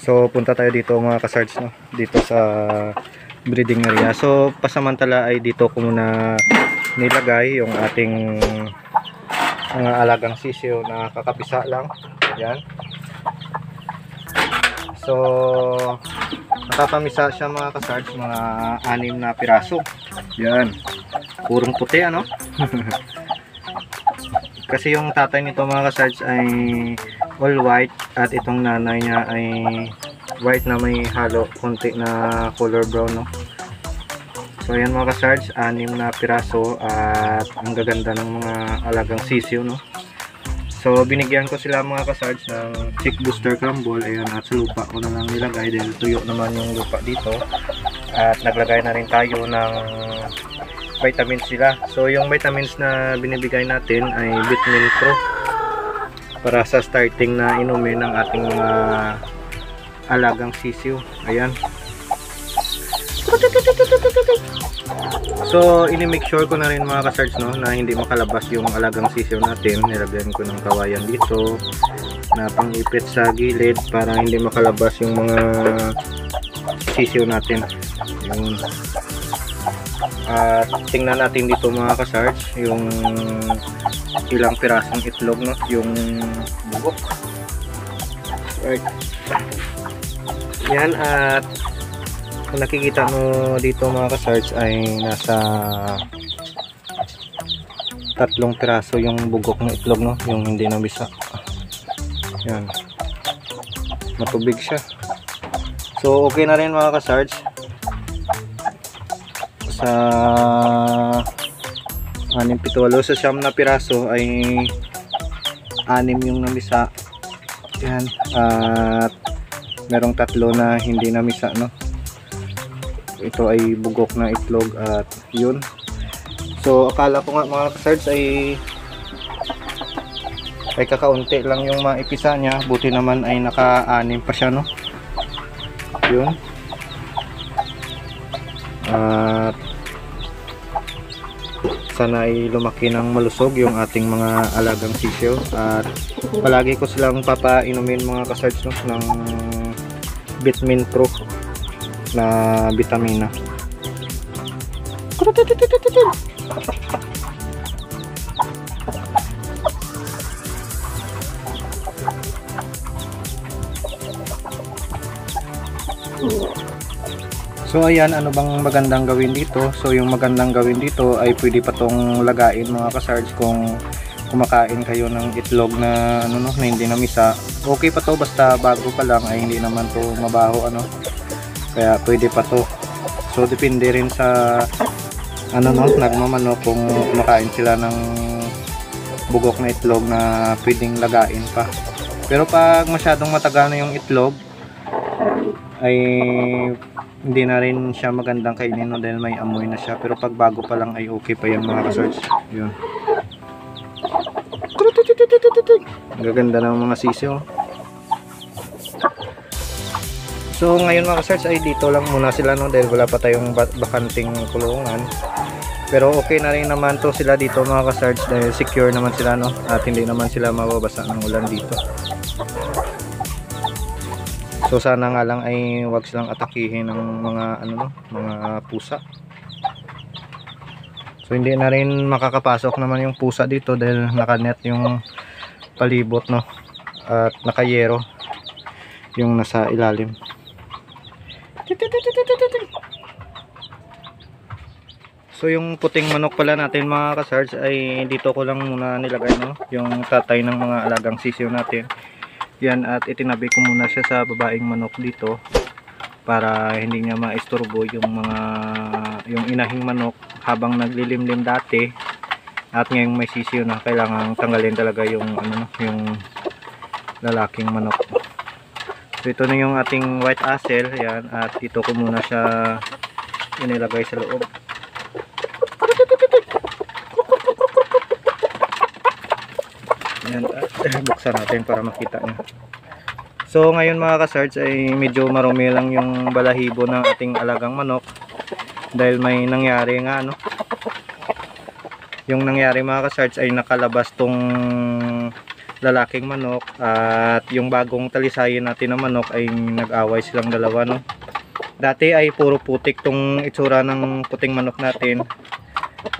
So punta tayo dito mga kasards, no? Dito sa breeding area. So pasamantala ay dito ko muna nilagay yung ating mga alagang sisiw na kakapisa lang. Yan. So nakapamisa siya mga kasards, mga 6 na piraso. Yan. Purong puti, ano? Kasi yung tatay nito mga kasards ay all white at itong nanay niya ay white na may halo konti na color brown, no? So ayan mga kasards, 6 na piraso at ang gaganda ng mga alagang sisiw, no? So binigyan ko sila mga kasards ng chick booster crumble. Ayan, at sa lupa ko na lang nilagay dahil tuyo naman yung lupa dito. At naglagay na rin tayo ng vitamins sila. So yung vitamins na binibigay natin ay Vitamin Pro para sa starting na inumin ng ating mga alagang sisiw. Ayan. So ini-make sure ko na rin mga kasards, no, na hindi makalabas yung alagang sisiw natin. Nilagyan ko ng kawayan dito na pang-ipit sa gilid para hindi makalabas yung mga sisiw natin. Yun. At tingnan natin dito mga kasards yung ilang pirasong itlog, no, yung bugok. Right. Yan, at kung nakikita mo dito mga kasards ay nasa 3 piraso yung bugok ng itlog, no, yung hindi nabisa. Yan, matubig siya. So okay na rin mga kasards. Sa 6, 7, 8 sa 9 na piraso ay 6 yung namisa. Yan, at merong 3 na hindi namisa, no. Ito ay bugok na itlog at yun. So akala ko nga mga kasards ay kakaunti lang yung maipisa niya, buti naman ay naka-6 pa siya, no. Yun. At sana ay lumaki ng malusog yung ating mga alagang sisiw. At palagi ko silang papainumin mga kasards, no, ng Vitamin Pro na vitamina. So ayan, ano bang magandang gawin dito? So yung magandang gawin dito ay pwede pa tong lagain mga kasards kung kumakain kayo ng itlog na ano, no, na hindi namisa. Okay pa to, basta bago pa lang ay hindi naman to mabaho, ano. Kaya pwede pa to. So depende rin sa ano, no, nagmamanok kung kumakain sila ng bugok na itlog na pwedeng lagain pa. Pero pag masyadong matagal na yung itlog ay hindi na rin siya magandang kainin, no, dahil may amoy na siya. Pero pag bago pa lang ay okay pa yan mga kasards. Yun. Ang gaganda ng mga sisiw. So ngayon mga kasards ay dito lang muna sila, no, dahil wala pa tayong bakanting kulungan. Pero okay na rin naman to sila dito mga kasards dahil secure naman sila, no, at hindi naman sila mababasa ng ulan dito. So sana nga lang ay wag silang atakihin ng mga ano, no, mga pusa. So hindi na rin makakapasok naman yung pusa dito dahil nakanet yung palibot, no, at nakayero yung nasa ilalim. So yung puting manok pala natin mga kasards ay dito ko lang muna nilagay, no, yung tatay ng mga alagang sisiw natin. Yan, at itinabi ko muna siya sa babaeng manok dito para hindi niya maisturbo yung inahing manok habang naglilimlim dati. At ngayong may sisiw na, kailangan tanggalin talaga yung ano, yung lalaking manok. So ito na yung ating white hassle. Yan, at ito ko muna siya inilagay sa loob. Yan, buksan natin para makita nyo. So ngayon mga kasards ay medyo marumi lang yung balahibo ng ating alagang manok dahil may nangyari nga, ano. Yung nangyari mga kasards ay nakalabas tong lalaking manok, at yung bagong talisayin natin na manok ay nag-away silang dalawa, no. Dati ay puro putik tong itsura ng puting manok natin.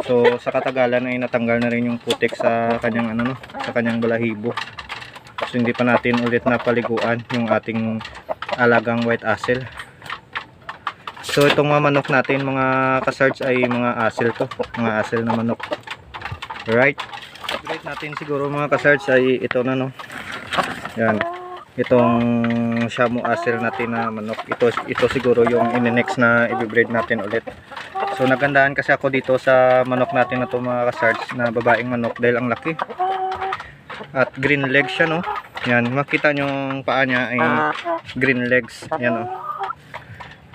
So sa katagalan ay natanggal na rin yung putik sa kanyang ano, no, sa kanyang balahibo. So hindi pa natin ulit napaliguan yung ating alagang white Asil. So itong mga manok natin mga ka-sarge ay mga Asil to, mga Asil na manok. Alright. Upgrade natin siguro mga ka-sarge ay ito na, no. Yan. Itong Shamu Asil natin na manok. Ito siguro yung in-next na i-breed natin ulit. So nagandahan kasi ako dito sa manok natin na to mga ka-sarge, na babaeng manok dahil ang laki. At green legs siya, no. Yan, makita nyo yung paa niya ay green legs. Yan, oh.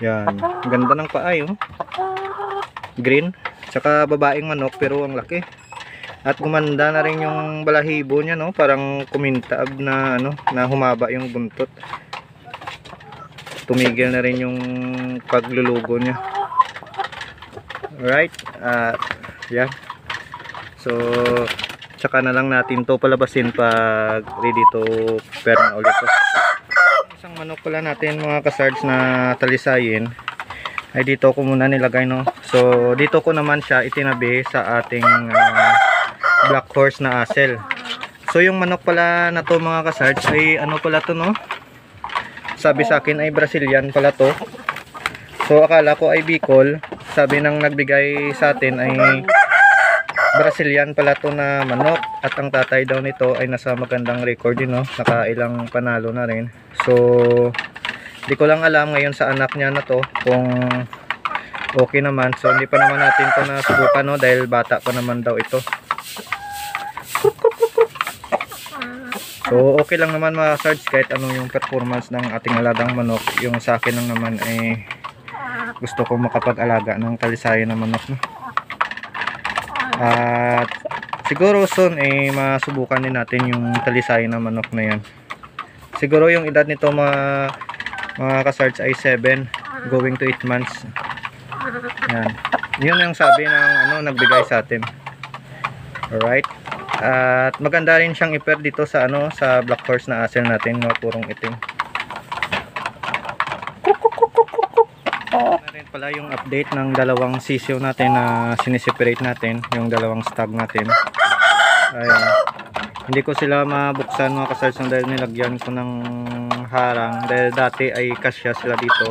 Yan, ganda ng paa, oh. Green, tsaka babaeng manok pero ang laki. At gumanda na rin yung balahibo niya, no, parang kumintab na ano, na humaba yung buntot. Tumigil na rin yung paglulugo niya. Alright, yan. So tsaka na lang natin to palabasin pag ready to pair na ulit to. Isang manok pala natin mga ka-sarge na talisayin ay dito ko muna nilagay, no. So dito ko naman siya itinabi sa ating Black Horse na Asil. So yung manok pala na to mga ka-sarge ay ano pala to, no. Sabi sa akin ay Brazilian pala to. So akala ko ay Bicol. Sabi ng nagbigay sa atin ay Brazilian pala to na manok. At ang tatay daw nito ay nasa magandang record din, no. Nakailang panalo na rin. So di ko lang alam ngayon sa anak niya na to kung okay naman. So hindi pa naman natin to nasubukan, no, dahil bata pa naman daw ito. So okay lang naman mga sarge kahit ano yung performance ng ating alagang manok. Yung sa akin lang naman ay gusto ko makapag-alaga ng talisayan na manok, no? At siguro soon masubukan din natin yung talisayan na manok na yan. Siguro yung edad nito mga ka-sarge ay 7 going to 8 months. Yan. Yun yung sabi ng ano nagbigay sa atin. Alright. At maganda rin siyang i-pair dito sa ano sa Black Horse na Asil natin, no, purong itim. Na rin pala yung update ng dalawang sisiw natin na siniseparate natin, yung dalawang stag natin. Ayan. Hindi ko sila mabuksan mga ka-sarge dahil nilagyan ko ng harang dahil dati ay kasya sila dito.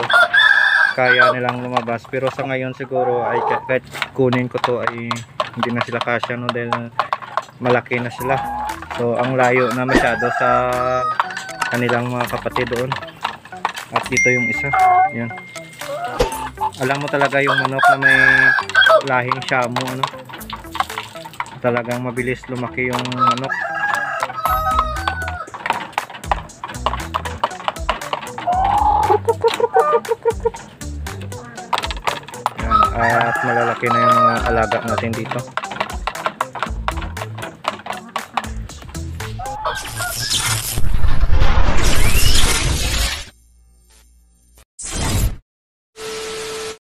Kaya nilang lumabas, pero sa ngayon siguro ay kahit kunin ko to ay hindi na sila kasya, no, dahil malaki na sila. So ang layo na masyado sa kanilang mga kapatid doon. At dito yung isa. Yan. Alam mo talaga yung manok na may lahing Shamu, ano, talagang mabilis lumaki yung manok. Yan. At malalaki na yung mga alaga natin dito.